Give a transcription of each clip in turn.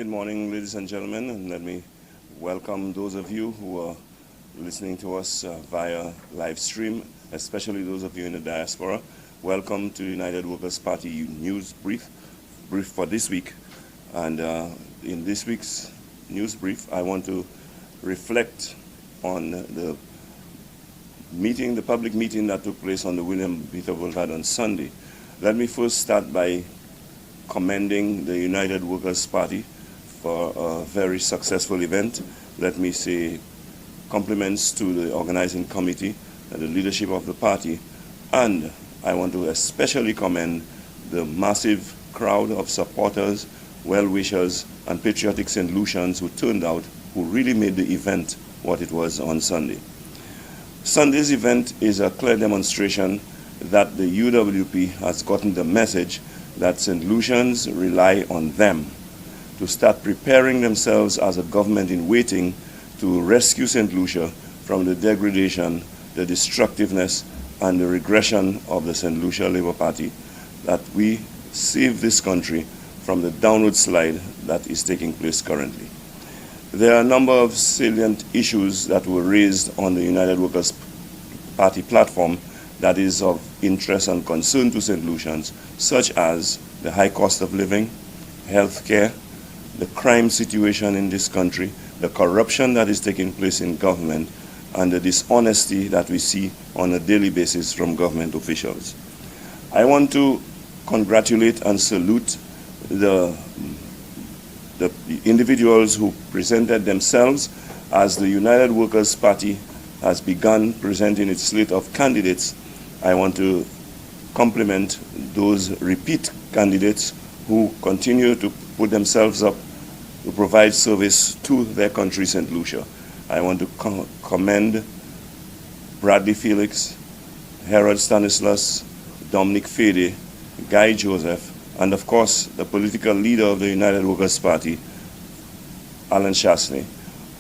Good morning, ladies and gentlemen, and let me welcome those of you who are listening to us via live stream, especially those of you in the diaspora. Welcome to the United Workers' Party news brief for this week. And in this week's news brief, I want to reflect on the public meeting that took place on the William Peter Boulevard on Sunday. Let me first start by commending the United Workers' Party for a very successful event. Let me say compliments to the organizing committee and the leadership of the party, and I want to especially commend the massive crowd of supporters, well-wishers, and patriotic St. Lucians who turned out, who really made the event what it was on Sunday. Sunday's event is a clear demonstration that the UWP has gotten the message that St. Lucians rely on them to start preparing themselves as a government in waiting to rescue St. Lucia from the degradation, the destructiveness, and the regression of the St. Lucia Labour Party, that we save this country from the downward slide that is taking place currently. There are a number of salient issues that were raised on the United Workers' Party platform that is of interest and concern to St. Lucians, such as the high cost of living, health care, the crime situation in this country, the corruption that is taking place in government, and the dishonesty that we see on a daily basis from government officials. I want to congratulate and salute the individuals who presented themselves as the United Workers' Party has begun presenting its slate of candidates. I want to compliment those repeat candidates who continue to put themselves up to provide service to their country, St. Lucia. I want to commend Bradley Felix, Harold Stanislas, Dominic Fede, Guy Joseph, and of course the political leader of the United Workers' Party, Alan Chasney,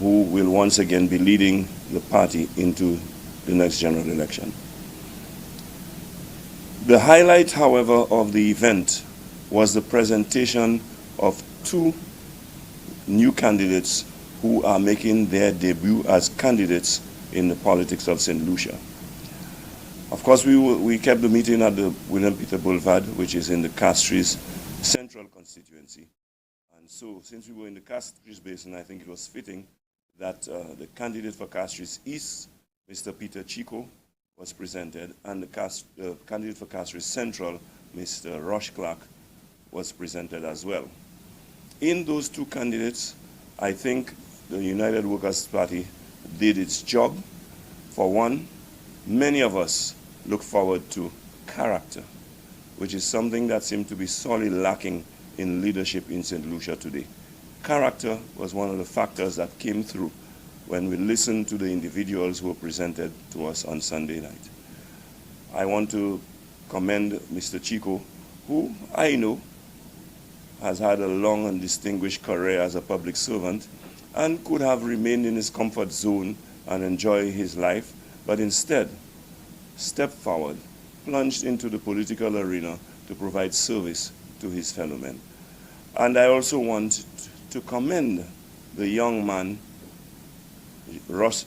who will once again be leading the party into the next general election. The highlight, however, of the event was the presentation of two new candidates who are making their debut as candidates in the politics of St. Lucia. Of course, we kept the meeting at the William Peter Boulevard, which is in the Castries Central constituency. And so, since we were in the Castries Basin, I think it was fitting that the candidate for Castries East, Mr. Peter Chico, was presented, and the candidate for Castries Central, Mr. Rush Clark, was presented as well. In those two candidates, I think the United Workers' Party did its job. For one, many of us look forward to character, which is something that seemed to be sorely lacking in leadership in St. Lucia today. Character was one of the factors that came through when we listened to the individuals who were presented to us on Sunday night. I want to commend Mr. Chico, who I know has had a long and distinguished career as a public servant and could have remained in his comfort zone and enjoy his life, but instead stepped forward, plunged into the political arena to provide service to his fellow men. And I also want to commend the young man, Rush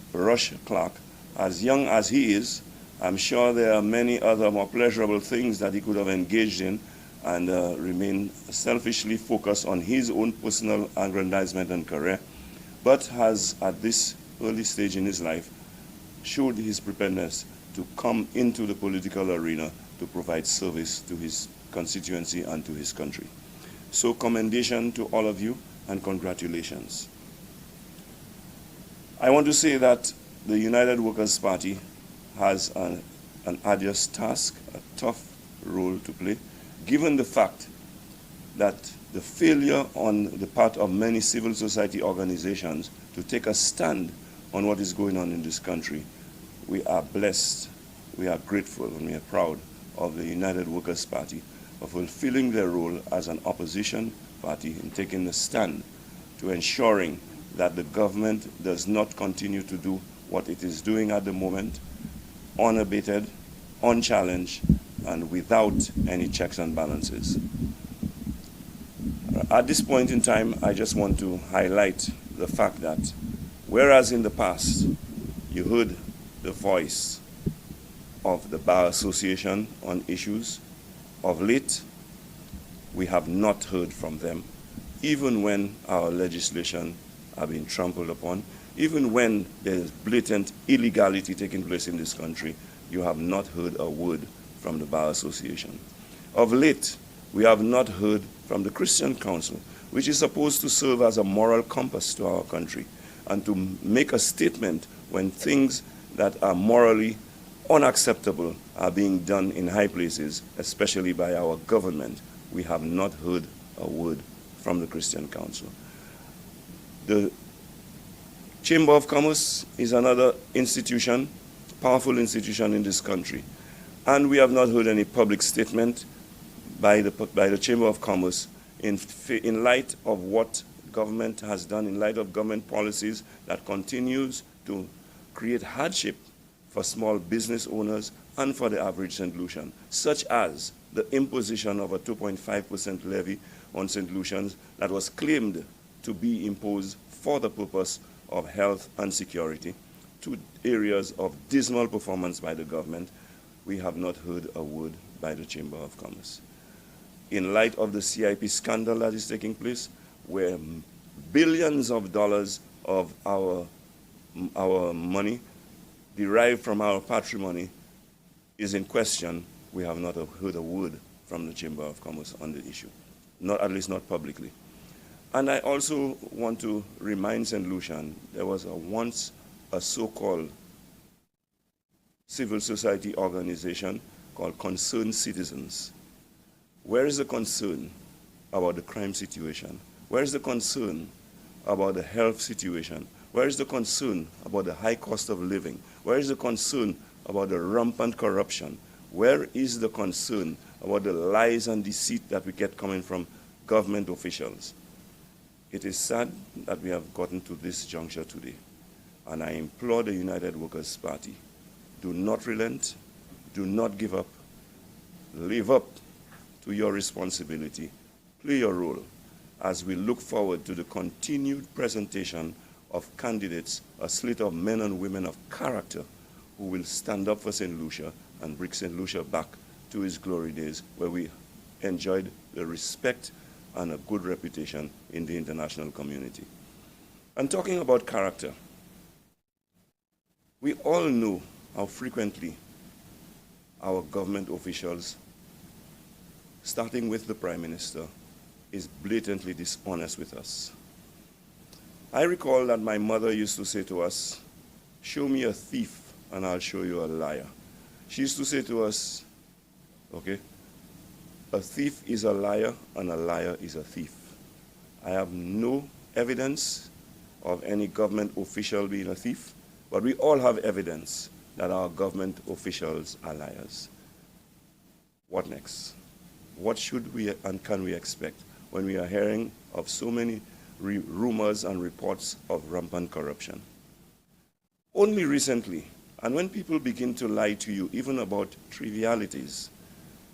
Clark. As young as he is, I'm sure there are many other more pleasurable things that he could have engaged in and remain selfishly focused on his own personal aggrandizement and career, but has, at this early stage in his life, showed his preparedness to come into the political arena to provide service to his constituency and to his country. So commendation to all of you and congratulations. I want to say that the United Workers' Party has an arduous task, a tough role to play, given the fact that the failure on the part of many civil society organizations to take a stand on what is going on in this country. We are blessed, we are grateful, and we are proud of the United Workers' Party for fulfilling their role as an opposition party in taking a stand to ensuring that the government does not continue to do what it is doing at the moment, unabated, unchallenged, and without any checks and balances. At this point in time, I just want to highlight the fact that whereas in the past you heard the voice of the Bar Association on issues, of late we have not heard from them, even when our legislation are being trampled upon, even when there is blatant illegality taking place in this country, you have not heard a word from the Bar Association. Of late, we have not heard from the Christian Council, which is supposed to serve as a moral compass to our country and to make a statement when things that are morally unacceptable are being done in high places, especially by our government. We have not heard a word from the Christian Council. The Chamber of Commerce is another institution, powerful institution in this country, and we have not heard any public statement by the Chamber of Commerce in light of what government has done, in light of government policies that continues to create hardship for small business owners and for the average St. Lucian, such as the imposition of a 2.5% levy on St. Lucians that was claimed to be imposed for the purpose of health and security, two areas of dismal performance by the government. We have not heard a word by the Chamber of Commerce. In light of the CIP scandal that is taking place, where billions of dollars of our money derived from our patrimony is in question, we have not heard a word from the Chamber of Commerce on the issue, at least not publicly. And I also want to remind St. Lucian, there was once a so-called civil society organization called Concerned Citizens. Where is the concern about the crime situation? Where is the concern about the health situation? Where is the concern about the high cost of living? Where is the concern about the rampant corruption? Where is the concern about the lies and deceit that we get coming from government officials? It is sad that we have gotten to this juncture today, and I implore the United Workers' Party, do not relent, do not give up, live up to your responsibility, play your role as we look forward to the continued presentation of candidates, a slate of men and women of character who will stand up for St. Lucia and bring St. Lucia back to its glory days where we enjoyed the respect and a good reputation in the international community. And talking about character, we all know how frequently our government officials, starting with the Prime Minister, is blatantly dishonest with us. I recall that my mother used to say to us, "Show me a thief and I'll show you a liar." She used to say to us, okay, a thief is a liar and a liar is a thief. I have no evidence of any government official being a thief, but we all have evidence that our government officials are liars. What next? What should we and can we expect when we are hearing of so many rumors and reports of rampant corruption? Only recently, and when people begin to lie to you, even about trivialities,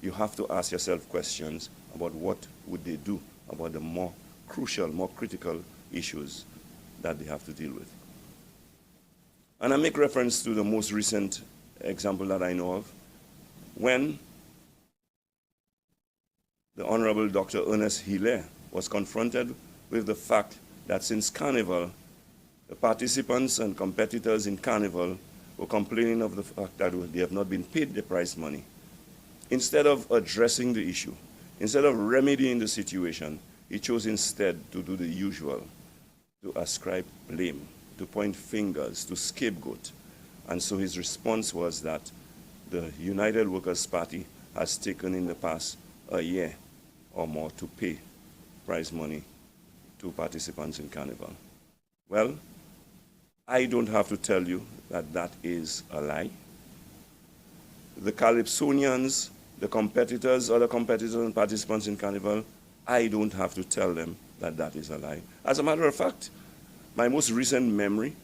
you have to ask yourself questions about what would they do about the more crucial, more critical issues that they have to deal with. And I make reference to the most recent example that I know of, when the Honorable Dr. Ernest Hilaire was confronted with the fact that since Carnival, the participants and competitors in Carnival were complaining of the fact that they have not been paid the prize money. Instead of addressing the issue, instead of remedying the situation, he chose instead to do the usual, to ascribe blame, to point fingers, to scapegoat. And so his response was that the United Workers' Party has taken in the past a year or more to pay prize money to participants in Carnival. Well, I don't have to tell you that that is a lie. The Calypsonians, the competitors, other competitors and participants in Carnival, I don't have to tell them that that is a lie. As a matter of fact, my most recent memory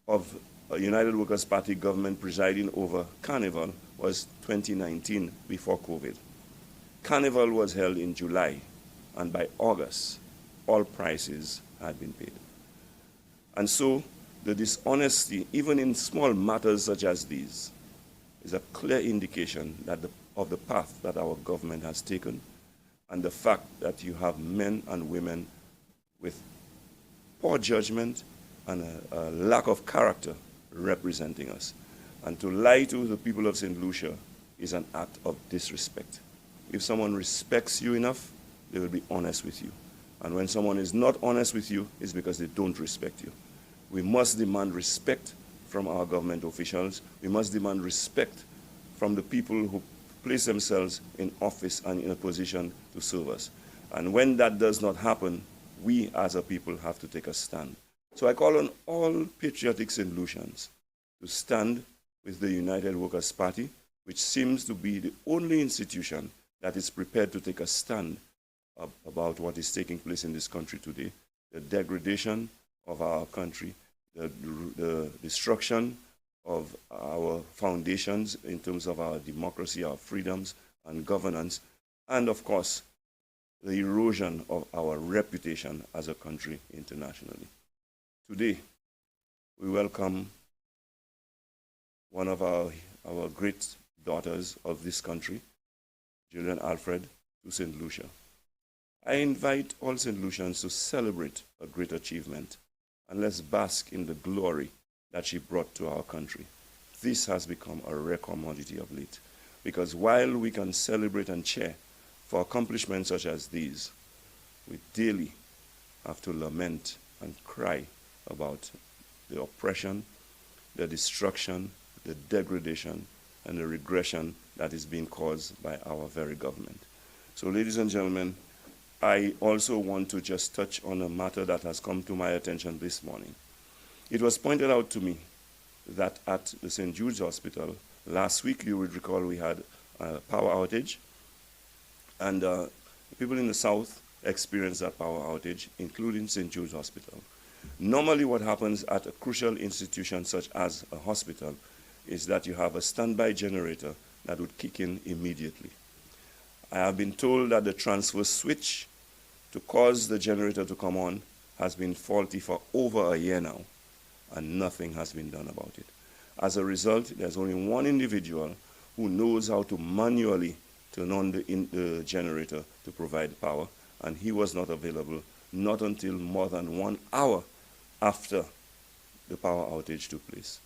of a United Workers' Party government presiding over Carnival was 2019, before COVID. Carnival was held in July, and by August, all prices had been paid. And so the dishonesty, even in small matters such as these, is a clear indication that of the path that our government has taken, and the fact that you have men and women with poor judgment and a lack of character representing us. And to lie to the people of St. Lucia is an act of disrespect. If someone respects you enough, they will be honest with you. And when someone is not honest with you, it's because they don't respect you. We must demand respect from our government officials. We must demand respect from the people who place themselves in office and in a position to serve us. And when that does not happen, we as a people have to take a stand. So I call on all patriotic St. Lucians to stand with the United Workers' Party, which seems to be the only institution that is prepared to take a stand about what is taking place in this country today, the degradation of our country, the destruction of our foundations in terms of our democracy, our freedoms and governance, and of course, the erosion of our reputation as a country internationally. Today, we welcome one of our great daughters of this country, Julian Alfred, to St. Lucia. I invite all St. Lucians to celebrate a great achievement, and let's bask in the glory that she brought to our country. This has become a rare commodity of late, because while we can celebrate and cheer for accomplishments such as these, we daily have to lament and cry about the oppression, the destruction, the degradation, and the regression that is being caused by our very government. So, ladies and gentlemen, I also want to just touch on a matter that has come to my attention this morning. It was pointed out to me that at the St. Jude's Hospital, last week, you would recall, we had a power outage, and people in the south experienced that power outage, including St. Jude's Hospital. Normally what happens at a crucial institution such as a hospital is that you have a standby generator that would kick in immediately. I have been told that the transfer switch to cause the generator to come on has been faulty for over a year now, and nothing has been done about it. As a result, there's only one individual who knows how to manually turn on the generator to provide power, and he was not available not until more than 1 hour after the power outage took place.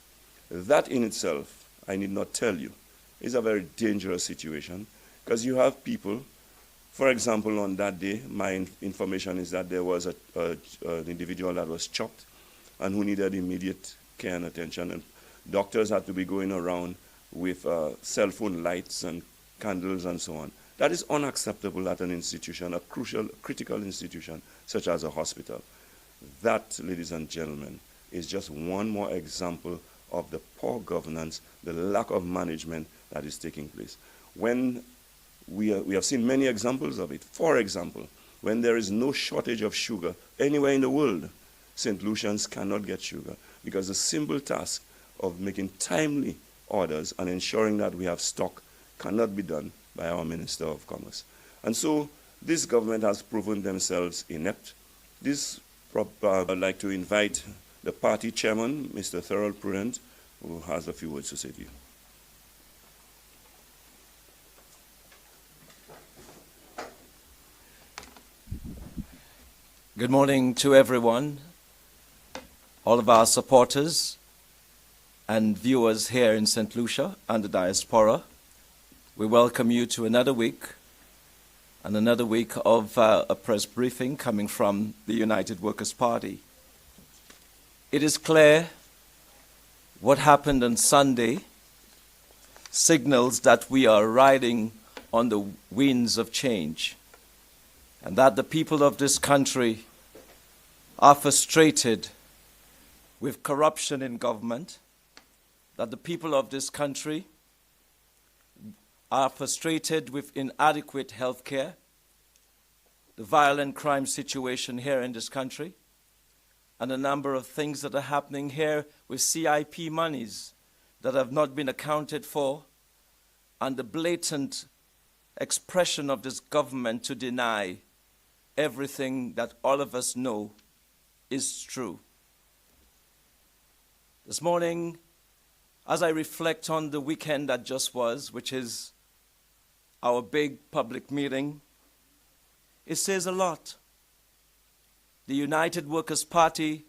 That in itself, I need not tell you, is a very dangerous situation, because you have people, for example, on that day, my information is that there was an individual that was chopped and who needed immediate care and attention, and doctors had to be going around with cell phone lights and candles and so on. That is unacceptable at an institution, a crucial, critical institution such as a hospital. That, ladies and gentlemen, is just one more example of the poor governance, the lack of management that is taking place. When we have seen many examples of it. For example, when there is no shortage of sugar anywhere in the world, St. Lucians cannot get sugar, because the simple task of making timely orders and ensuring that we have stock cannot be done by our Minister of Commerce. And so this government has proven themselves inept. I'd like to invite the party chairman, Mr. Thurl Prudent, who has a few words to say to you. Good morning to everyone, all of our supporters and viewers here in St. Lucia and the diaspora. We welcome you to another week of a press briefing coming from the United Workers' Party. It is clear what happened on Sunday signals that we are riding on the winds of change, and that the people of this country are frustrated with corruption in government, that the people of this country are frustrated with inadequate health care, the violent crime situation here in this country, and a number of things that are happening here with CIP monies that have not been accounted for, and the blatant expression of this government to deny everything that all of us know is true. This morning, as I reflect on the weekend that just was, which is our big public meeting, it says a lot. The United Workers' Party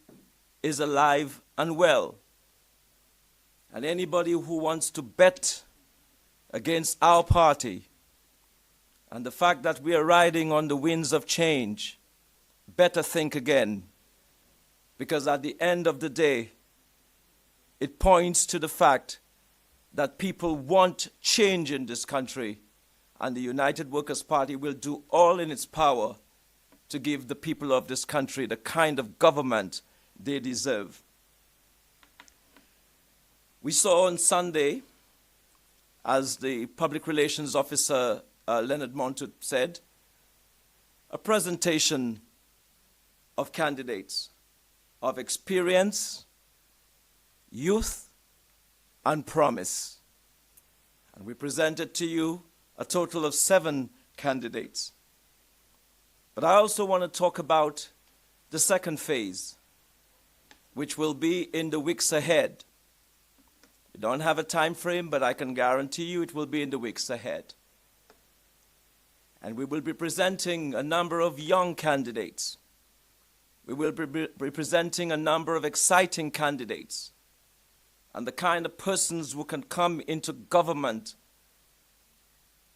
is alive and well. And anybody who wants to bet against our party and the fact that we are riding on the winds of change, better think again. Because at the end of the day, it points to the fact that people want change in this country, and the United Workers' Party will do all in its power to give the people of this country the kind of government they deserve. We saw on Sunday, as the Public Relations Officer Leonard Montour said, a presentation of candidates of experience, youth, and promise. And we presented to you a total of 7 candidates. But I also want to talk about the second phase, which will be in the weeks ahead. We don't have a time frame, but I can guarantee you it will be in the weeks ahead. And we will be presenting a number of young candidates. We will be presenting a number of exciting candidates and the kind of persons who can come into government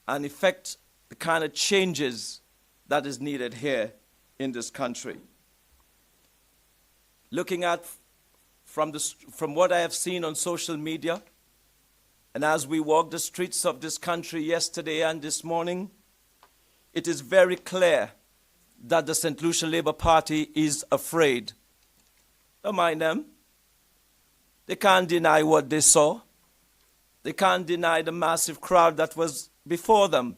and effect the kind of changes that is needed here in this country. Looking at from what I have seen on social media, and as we walked the streets of this country yesterday and this morning, it is very clear that the St. Lucia Labour Party is afraid. Don't mind them. They can't deny what they saw. They can't deny the massive crowd that was before them.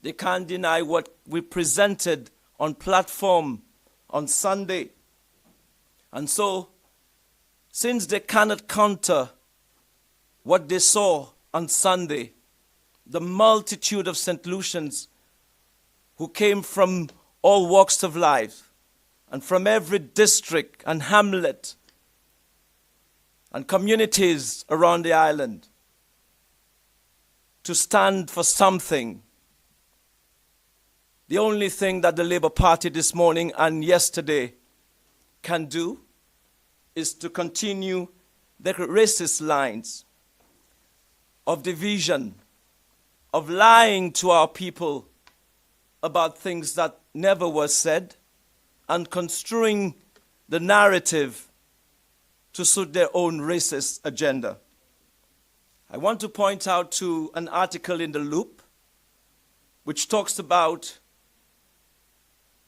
They can't deny what we presented on platform on Sunday. And so, since they cannot counter what they saw on Sunday, the multitude of St. Lucians who came from all walks of life and from every district and hamlet and communities around the island to stand for something. The only thing that the Labour Party this morning and yesterday can do is to continue the racist lines of division, of lying to our people about things that never was said, and construing the narrative to suit their own racist agenda. I want to point out to an article in The Loop which talks about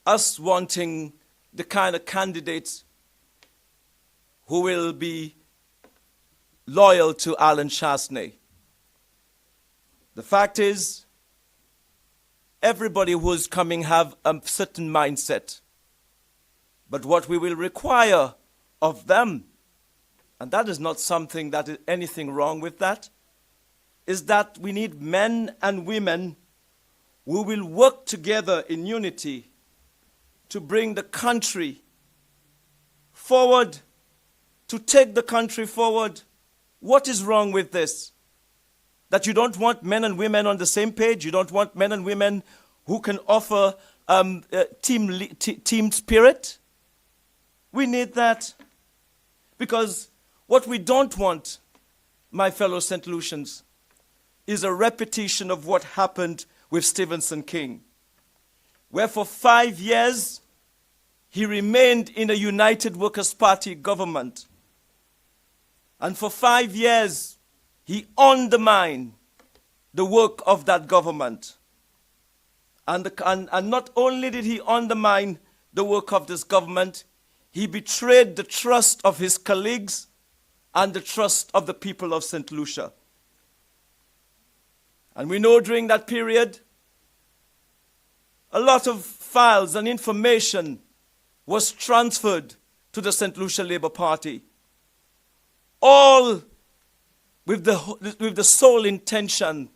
us wanting the kind of candidates who will be loyal to Alan Chasney. The fact is, everybody who is coming have a certain mindset. But what we will require of them, and that is not something that is anything wrong with that, is that we need men and women who will work together in unity to bring the country forward, to take the country forward. What is wrong with this? That you don't want men and women on the same page? You don't want men and women who can offer team spirit? We need that. Because what we don't want, my fellow St. Lucians, is a repetition of what happened with Stephenson King, where for 5 years he remained in a United Workers' Party government. And for 5 years, he undermined the work of that government. And not only did he undermine the work of this government, he betrayed the trust of his colleagues and the trust of the people of St. Lucia. And we know during that period, a lot of files and information was transferred to the St. Lucia Labour Party, all with the sole intention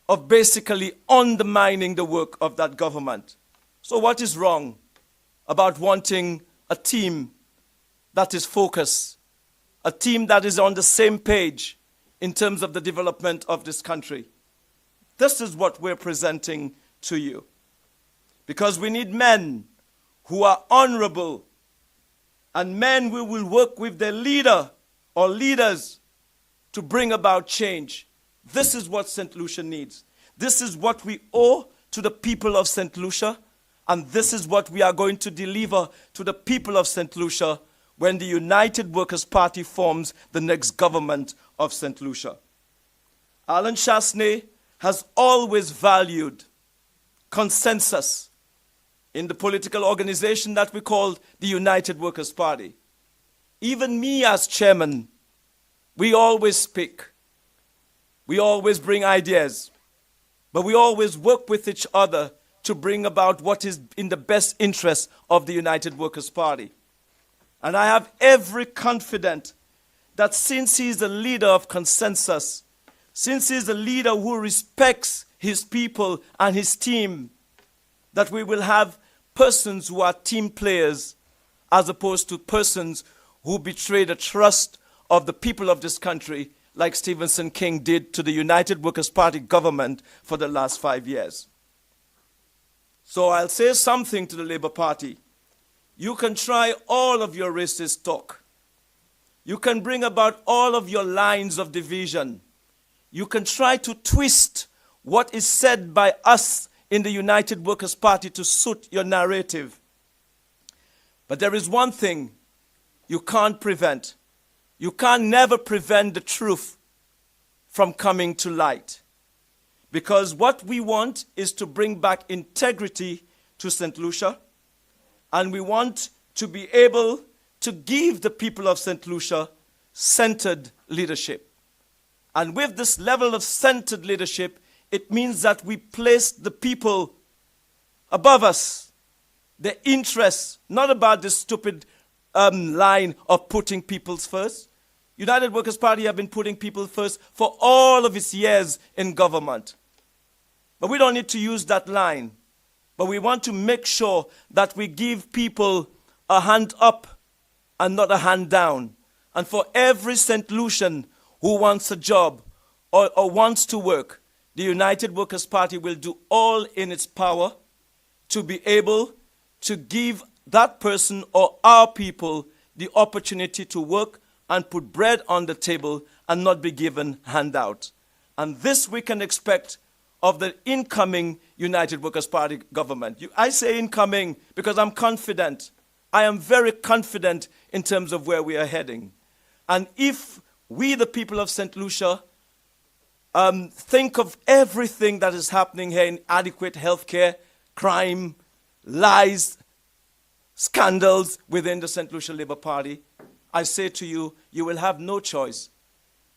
of basically undermining the work of that government. So what is wrong about wanting a team that is focused, a team that is on the same page in terms of the development of this country? This is what we're presenting to you. Because we need men who are honorable and men who will work with their leader or leaders to bring about change. This is what St. Lucia needs. This is what we owe to the people of St. Lucia, and this is what we are going to deliver to the people of St. Lucia when the United Workers' Party forms the next government of St. Lucia. Alan Chasney has always valued consensus in the political organization that we call the United Workers' Party. Even me as chairman, we always speak. We always bring ideas. But we always work with each other to bring about what is in the best interest of the United Workers' Party. And I have every confidence that since he is a leader of consensus, since he is a leader who respects his people and his team, that we will have persons who are team players as opposed to persons who betray the trust of the people of this country, like Stephenson King did to the United Workers' Party government for the last 5 years. So I'll say something to the Labour Party. You can try all of your racist talk. You can bring about all of your lines of division. You can try to twist what is said by us in the United Workers' Party to suit your narrative. But there is one thing you can't prevent. You can never prevent the truth from coming to light. Because what we want is to bring back integrity to St. Lucia, and we want to be able to give the people of St. Lucia centered leadership. And with this level of centered leadership, it means that we place the people above us, their interests, not about this stupid line of putting people first. United Workers' Party have been putting people first for all of its years in government. But we don't need to use that line. But we want to make sure that we give people a hand up and not a hand down. And for every St. Lucian who wants a job or wants to work, the United Workers' Party will do all in its power to be able to give that person or our people the opportunity to work and put bread on the table and not be given handout. And this we can expect of the incoming United Workers' Party government. I say incoming because I'm confident. I am very confident in terms of where we are heading. And if we, the people of St. Lucia, think of everything that is happening here: inadequate healthcare, crime, lies, scandals within the St. Lucia Labour Party, I say to you, you will have no choice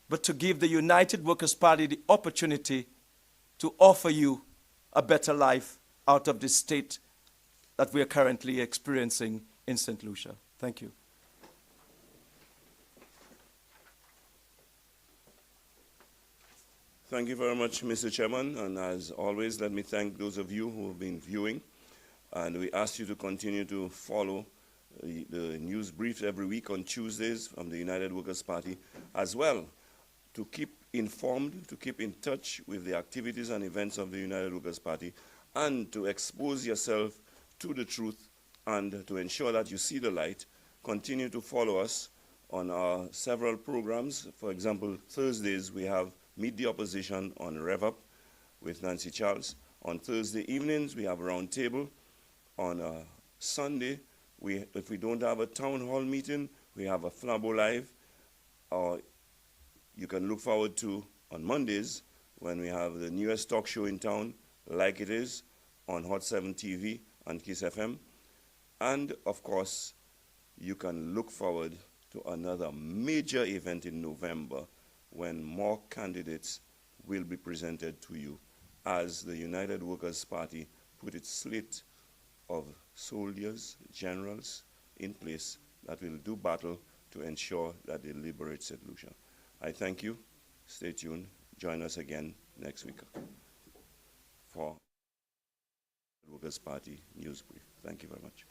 but to give the United Workers' Party the opportunity to offer you a better life out of this state that we are currently experiencing in St. Lucia. Thank you. Thank you very much, Mr. Chairman. And as always, let me thank those of you who have been viewing. And we ask you to continue to follow the news briefs every week on Tuesdays from the United Workers' Party, as well to keep informed, to keep in touch with the activities and events of the United Workers' Party, and to expose yourself to the truth and to ensure that you see the light. Continue to follow us on our several programs. For example, Thursdays we have Meet the Opposition on Rev Up with Nancy Charles. On Thursday evenings we have Roundtable. On Sunday, if we don't have a town hall meeting, we have a Flambeau Live. Or you can look forward to on Mondays when we have the newest talk show in town, Like It Is, on Hot 7 TV and Kiss FM. And of course, you can look forward to another major event in November when more candidates will be presented to you as the United Workers' Party put its slate of soldiers, generals in place that will do battle to ensure that they liberate St. Lucia. I thank you. Stay tuned. Join us again next week for Workers' Party news brief. Thank you very much.